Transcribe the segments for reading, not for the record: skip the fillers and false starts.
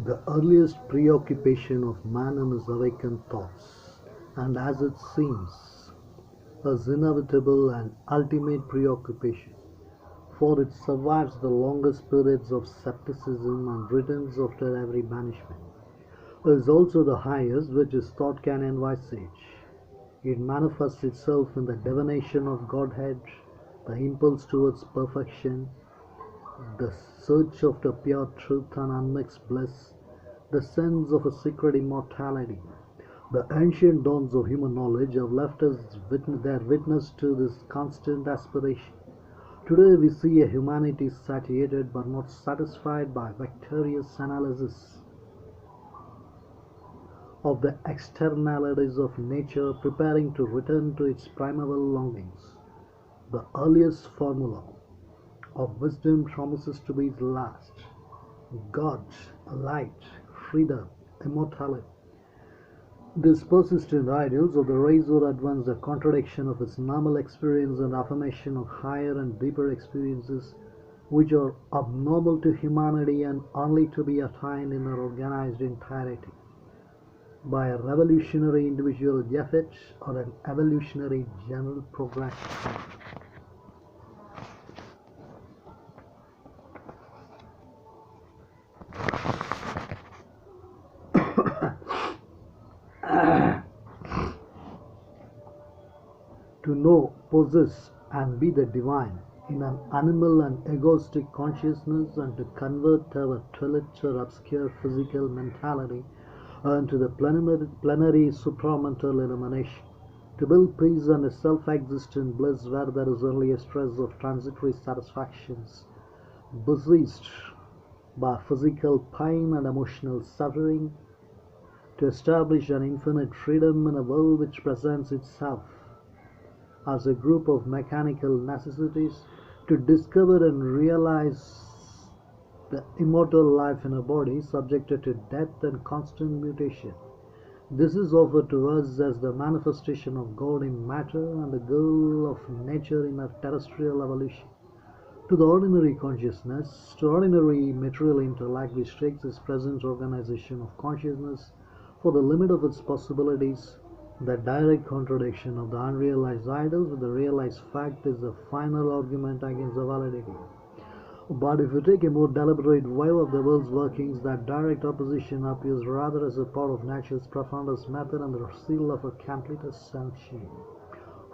the earliest preoccupation of man in his awakened thoughts, and as it seems, his inevitable and ultimate preoccupation, for it survives the longest periods of skepticism and returns after every banishment, is also the highest which his thought can envisage. It manifests itself in the divination of Godhead, the impulse towards perfection, the search after pure truth and unmixed bliss, the sense of a secret immortality. The ancient dawns of human knowledge have left us their witness to this constant aspiration. Today we see a humanity satiated but not satisfied by vicarious analysis of the externalities of nature, preparing to return to its primeval longings. The earliest formula of wisdom promises to be the last. God, light, freedom, immortality. These persistent ideals of the race or advance the contradiction of its normal experience and affirmation of higher and deeper experiences which are abnormal to humanity and only to be attained in their organized entirety by a revolutionary individual effort or an evolutionary general progression. To know, possess, and be the divine in an animal and egoistic consciousness, and to convert our toilets or obscure physical mentality into the plenary supramental illumination, to build peace and a self-existent bliss where there is only a stress of transitory satisfactions, besieged by physical pain and emotional suffering, to establish an infinite freedom in a world which presents itself as a group of mechanical necessities, to discover and realize the immortal life in a body subjected to death and constant mutation. This is offered to us as the manifestation of God in matter and the goal of nature in a terrestrial evolution. To the ordinary consciousness, to ordinary material intellect which takes its present organization of consciousness for the limit of its possibilities, the direct contradiction of the unrealized idols with the realized fact is the final argument against the validity. But if you take a more deliberate view of the world's workings, that direct opposition appears rather as a part of nature's profoundest method and the seal of her completest sanction.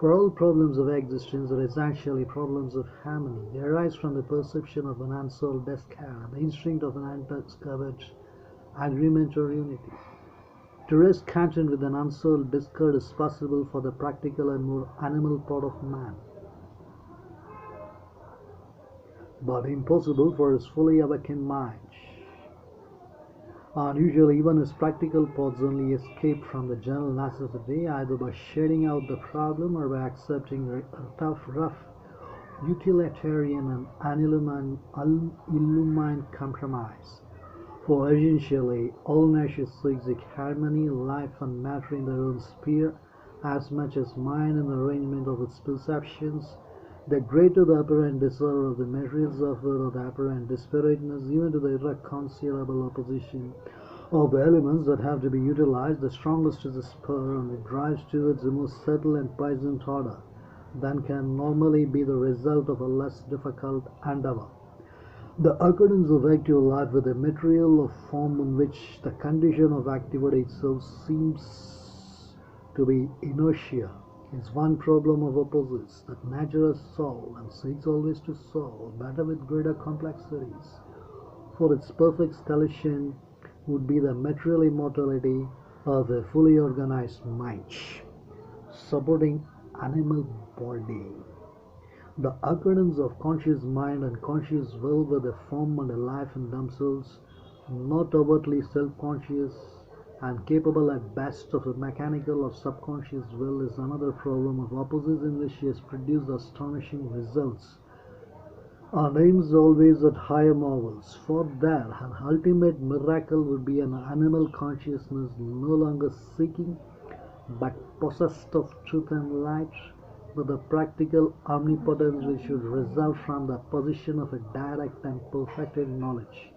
For all problems of existence are essentially problems of harmony. They arise from the perception of an unsolved desire, the instinct of an undiscovered agreement or unity. To rest content with an unsolved discord is possible for the practical and more animal part of man, but impossible for his fully awakened mind. And usually even his practical parts only escape from the general necessity either by shading out the problem or by accepting a tough, rough, utilitarian and illumined compromise. For essentially, all nature seeks harmony, life and matter in their own sphere, as much as mind in the arrangement of its perceptions. The greater the apparent disorder of the material suffer, or the apparent disparateness, even to the irreconcilable opposition of the elements that have to be utilized, the strongest is the spur, and it drives towards the most subtle and present order than can normally be the result of a less difficult endeavor. The accordance of active life with a material or form in which the condition of activity itself seems to be inertia is one problem of opposites that nature has solved and seeks always to solve, better with greater complexities. For its perfect solution would be the material immortality of a fully organized mind, supporting animal body. The accordance of conscious mind and conscious will with a form and a life in themselves, not overtly self-conscious and capable at best of a mechanical or subconscious will, is another problem of opposites in which he has produced astonishing results and aims always at higher marvels. For there, an ultimate miracle would be an animal consciousness no longer seeking but possessed of truth and light, but the practical omnipotence which should result from the possession of a direct and perfected knowledge.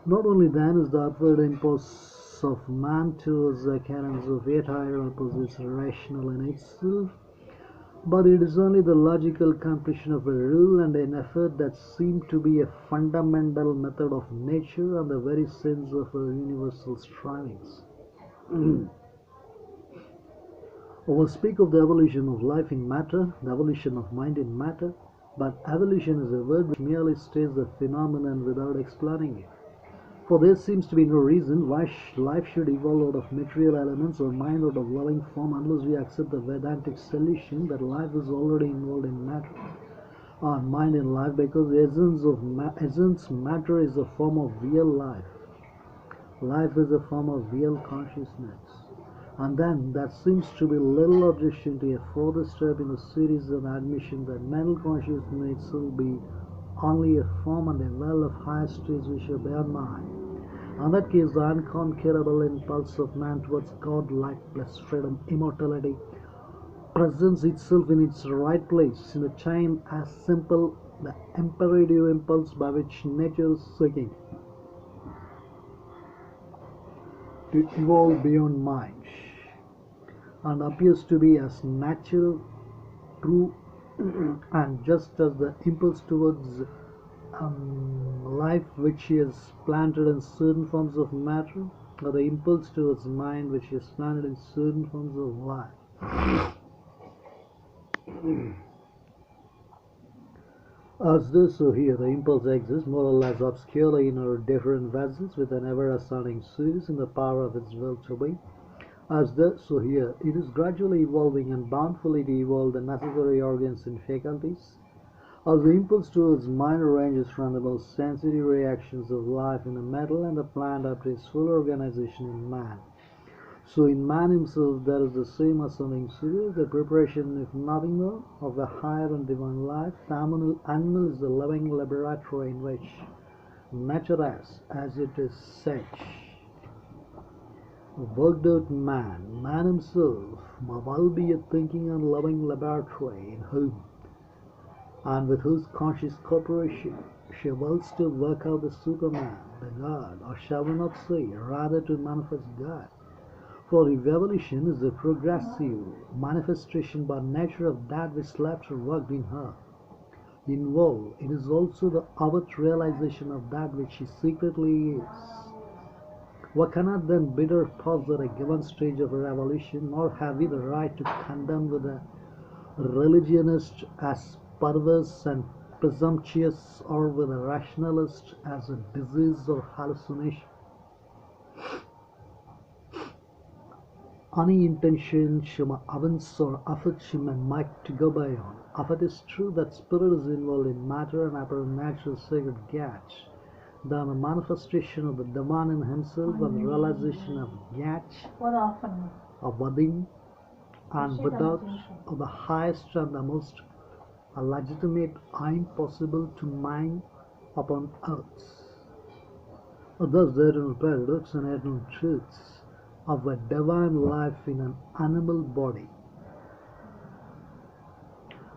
Not only then is the upward impulse of man towards the acquirance of yet higher opposites rational in itself, but it is only the logical completion of a rule and an effort that seem to be a fundamental method of nature and the very sense of our universal strivings. We will speak of the evolution of life in matter, the evolution of mind in matter, but evolution is a word which merely states the phenomenon without explaining it. For there seems to be no reason why life should evolve out of material elements or mind out of loving form unless we accept the Vedantic solution that life is already involved in matter or mind in life, because the essence matter is a form of real life. Life is a form of real consciousness. And then there seems to be little objection to a further step in the series of admission that mental consciousness itself be only a form and a well of higher states which are beyond mind. In that case, the unconquerable impulse of man towards God-like bliss, freedom, immortality presents itself in its right place in the chain as simple the imperative impulse by which nature is seeking to evolve beyond mind, and appears to be as natural, true, and just as the impulse towards life which is planted in certain forms of matter, or the impulse towards mind which is planted in certain forms of life. As this, so here the impulse exists more or less obscurely in our different vessels with an ever-ascending series in the power of its will to be. As thus, so here it is gradually evolving and bountifully to evolve the necessary organs and faculties. As the impulse towards mind ranges from the most sensitive reactions of life in the metal and the plant up to its full organization in man, so in man himself there is the same ascending series, the preparation, if nothing more, of a higher and divine life. The animal is the living laboratory in which nature has, as it is said, worked out man. Man himself will be a thinking and loving laboratory in whom and with whose conscious corporation she wills to work out the Superman, the God, or shall we not say, rather to manifest God. For if evolution is the progressive manifestation by nature of that which left her worked in her, involved, it is also the overt realization of that which she secretly is. One cannot then bid her pause at a given stage of her evolution, nor have we the right to condemn with a religionist as perverse and presumptuous, or with a rationalist as a disease or hallucination. Any intention shima avance or effort shima might to go beyond. If it is true that spirit is involved in matter and upper natural sacred gach, then the manifestation of the divine in himself and the realization of gach, of within and without, of the highest and the most legitimate aim possible to mind upon earth. Thus the eternal paradox and eternal truths of a divine life in an animal body,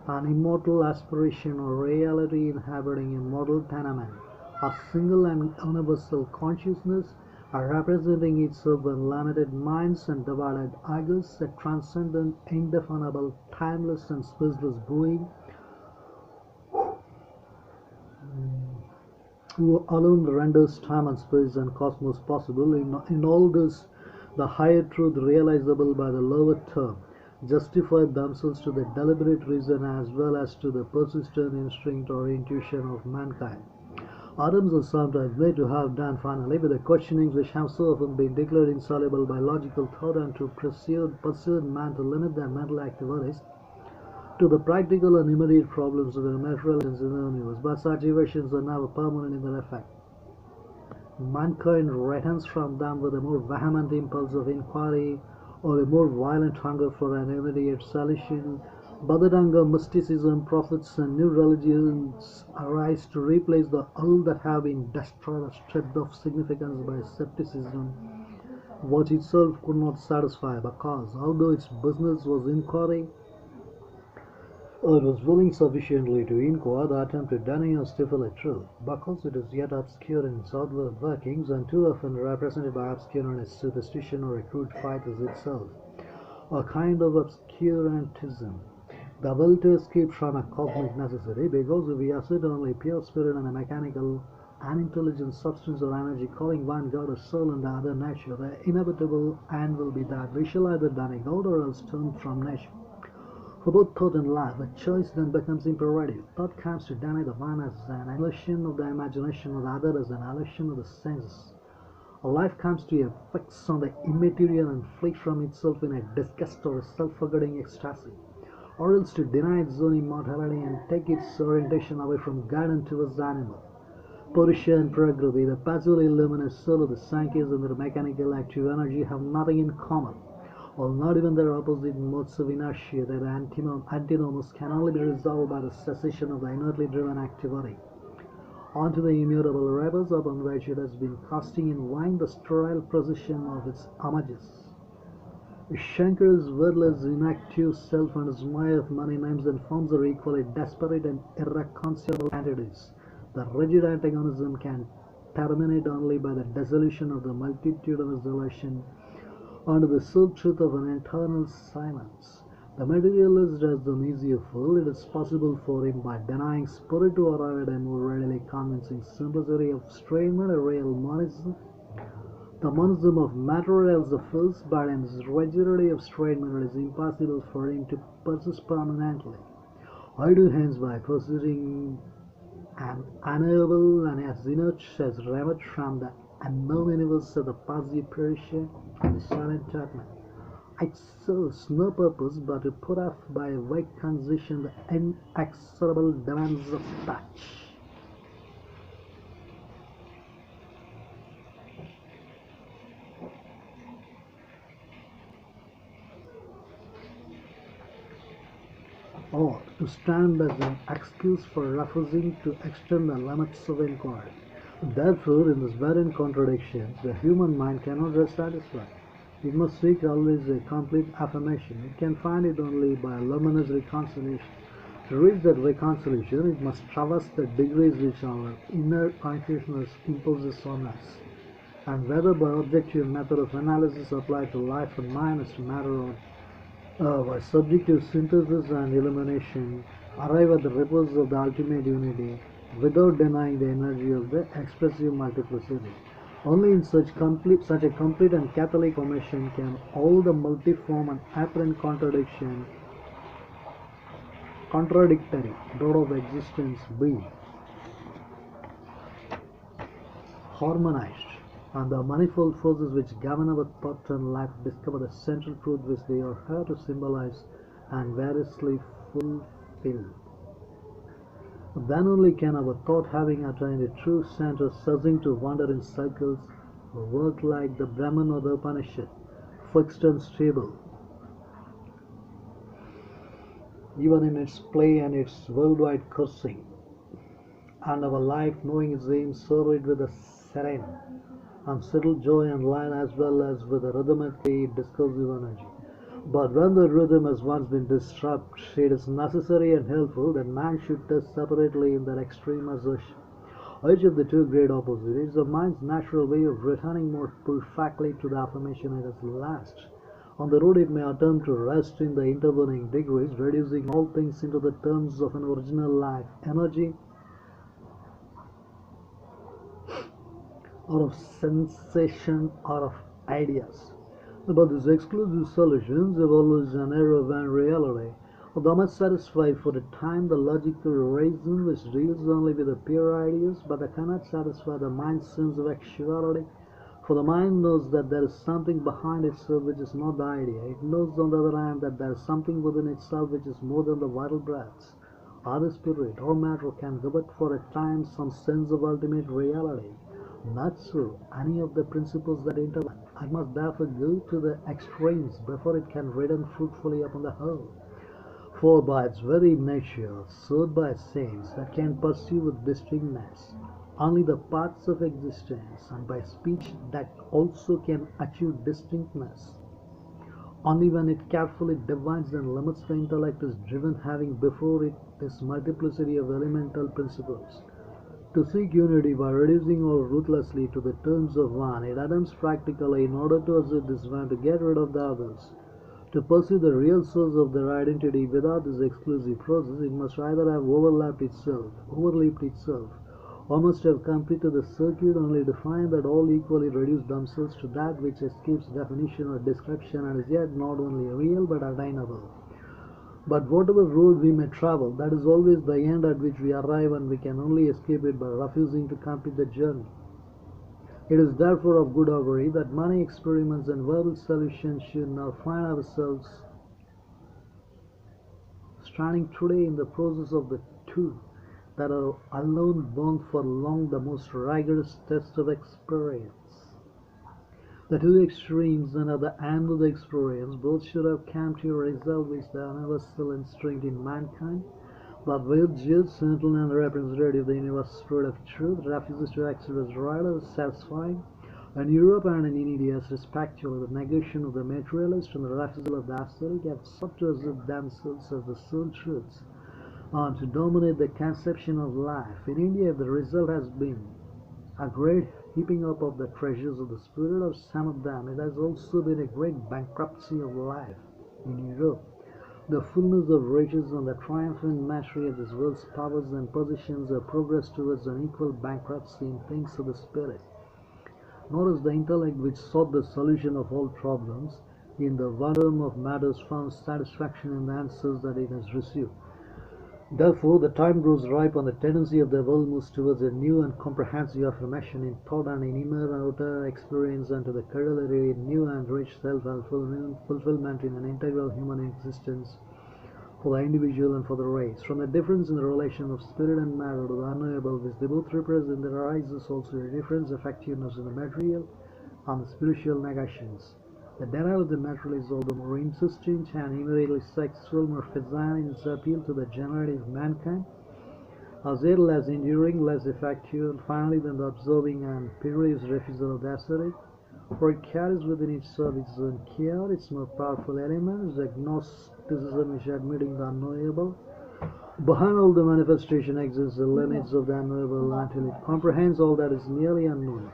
an immortal aspiration or reality inhabiting a mortal tenement, a single and universal consciousness, representing itself in limited minds and divided egos, a transcendent, indefinable, timeless and spaceless being, who alone renders time and space and cosmos possible. In all this, the higher truth realizable by the lower term justified themselves to the deliberate reason as well as to the persistent instinct or intuition of mankind. Atoms are sometimes made to have done finally with the questionings which have so often been declared insoluble by logical thought and to persuade man to limit their mental activities to the practical and immediate problems of the material in the universe. But such evasions are never permanent in their effect. Mankind returns from them with a more vehement impulse of inquiry or a more violent hunger for an immediate solution. Badadanga, mysticism, prophets, and new religions arise to replace the old that have been destroyed or stripped of significance by skepticism, which itself could not satisfy, because although its business was inquiry, It was willing sufficiently to inquire the attempt to deny or stifle a truth, because it is yet obscure in its outward workings, and too often represented by obscureness, superstition, or a crude fight is itself a kind of obscurantism. The will to escape from a cosmic necessity, because if we assert only pure spirit and a mechanical, unintelligent substance or energy, calling one God a soul and the other nature, the inevitable end will be that we shall either deny God or else turn from nature. For both thought and life, a choice then becomes imperative. Thought comes to deny the one as an illusion of the imagination, or the other as an illusion of the senses. A life comes to a fix on the immaterial and flee from itself in a disgust or a self-forgetting ecstasy, or else to deny its own immortality and take its orientation away from God and towards the animal. Purusha and Prakriti, the passively luminous soul of the Sankhya's and their mechanical active energy, have nothing in common, or not even their opposite modes of inertia. Their antinomies can only be resolved by the cessation of the inertly driven activity. Onto the immutable rebels upon which it has been casting in vain the sterile precision of its homages. Shankar's wordless, inactive self and his mire of many names and forms are equally desperate and irreconcilable entities. The rigid antagonism can terminate only by the dissolution of the multitudinous relation under the sole truth of an eternal silence. The materialist has the easier fool. It is possible for him, by denying spirit, to arrive at a more readily convincing simplicity of straightment, a real monism. The monism of matter else the first, but in this rigidity of straightment it is impossible for him to persist permanently. I do hence, by pursuing an unknowable and as inert as remote from the unknown universe of the passive perisher and the silent judgment. It serves no purpose but to put off by a vague transition the inexorable demands of touch. Or to stand as an excuse for refusing to extend the limits of inquiry. Therefore, in this barren contradiction, the human mind cannot rest satisfied. It must seek always a complete affirmation. It can find it only by a luminous reconciliation. To reach that reconciliation, it must traverse the degrees which our inner consciousness imposes on us. And whether by objective method of analysis applied to life and mind as to matter, or by subjective synthesis and illumination, arrive at the repose of the ultimate unity without denying the energy of the expressive multiplicity. Only in such a complete and catholic formation can all the multiform and apparent contradictory mode of existence be harmonized, and the manifold forces which govern our thought and life discover the central truth which they are here to symbolize and variously fulfill. Then only can our thought, having attained a true center, ceasing to wander in circles, work like the Brahman or the Upanishad, fixed and stable, even in its play and its worldwide cursing, and our life, knowing its aim, serve it with a serene and settled joy and line, as well as with a rhythmically discursive energy. But when the rhythm has once been disrupted, it is necessary and helpful that man should test separately in their extreme assertion. Each of the two great opposites is the mind's natural way of returning more perfectly to the affirmation it has lost. On the road it may attempt to rest in the intervening degrees, reducing all things into the terms of an original life, energy, or of sensation, or of ideas. But these exclusive solutions have always an error when reality, although must satisfy for the time the logical reason which deals only with the pure ideas, but they cannot satisfy the mind's sense of actuality. For the mind knows that there is something behind itself which is not the idea. It knows, on the other hand, that there is something within itself which is more than the vital breaths. Other spirit or matter can give it for a time some sense of ultimate reality. Not so any of the principles that intervene. I must therefore go to the extremes before it can return fruitfully upon the whole. For by its very nature, sought by saints that can pursue with distinctness only the parts of existence, and by speech that also can achieve distinctness, Only when it carefully divides and limits the intellect is driven, having before it this multiplicity of elemental principles. To seek unity by reducing all ruthlessly to the terms of one, it attempts practically, in order to assert this one, to get rid of the others. To pursue the real source of their identity without this exclusive process, it must either have overleaped itself, or must have completed the circuit, only to find that all equally reduce themselves to that which escapes definition or description and is yet not only real but attainable. But whatever road we may travel, that is always the end at which we arrive, and we can only escape it by refusing to complete the journey. It is therefore of good augury that many experiments and verbal solutions should now find ourselves standing today in the process of the two that are alone borne for long the most rigorous test of experience. The two extremes, and at the end of the experience, both should have come to a result which the universal instinct in mankind, that virtuous, certain and representative of the universal spirit of truth, refuses to accept as right or satisfying, in Europe and in India, respectively, the negation of the materialist and the refusal of the ascetic have sought to assert themselves as the sole truths, and to dominate the conception of life. In India, the result has been a great heaping up of the treasures of the spirit of some of them. It has also been a great bankruptcy of life. In Europe, the fullness of riches and the triumphant mastery of this world's powers and positions have progressed towards an equal bankruptcy in things of the spirit. Nor is the intellect which sought the solution of all problems in the wonder of matters found satisfaction in the answers that it has received. Therefore, the time grows ripe, and the tendency of the world moves towards a new and comprehensive affirmation in thought and in inner and outer experience, and to the corollary new and rich self-fulfillment in an integral human existence for the individual and for the race. From the difference in the relation of spirit and matter to the unknowable which they both represent, there arises also a difference effectiveness in the material and the spiritual negations. The denial of the material is all the more insistent and immediately sexual, more facile in its appeal to the generality of mankind, as yet less enduring, less effectual, finally, than the absorbing and furious refusal of the ascetic, for it carries within itself its own care, its more powerful elements, the agnosticism which admitting the unknowable. Behind all the manifestation exists the limits of the unknowable until it comprehends all that is merely unknown.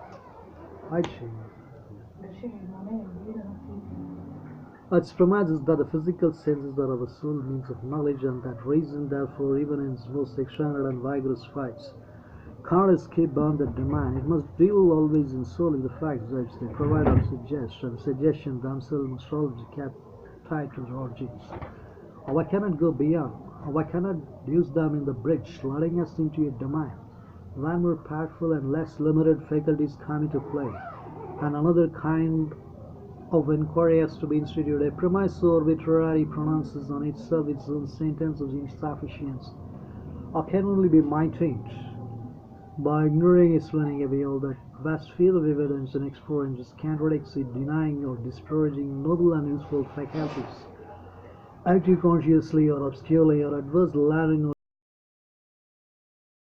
Its premise is that the physical senses are our sole means of knowledge, and that reason, therefore, even in its most extravagant and vigorous fights, cannot escape beyond that domain. It must deal always in solely the facts which they provide or suggest, and suggestion themselves must always be kept tied to their origins. Or I cannot go beyond, or I cannot use them in the bridge, letting us into a domain when more powerful and less limited faculties come into play, and another kind of inquiry has to be instituted. A premise or arbitrary pronounces on itself its own sentence of insufficiency, or can only be maintained by ignoring explaining away all that vast field of evidence and experience which contradicts it, denying or disparaging noble and useful faculties, active consciously or obscurely or adverse, learning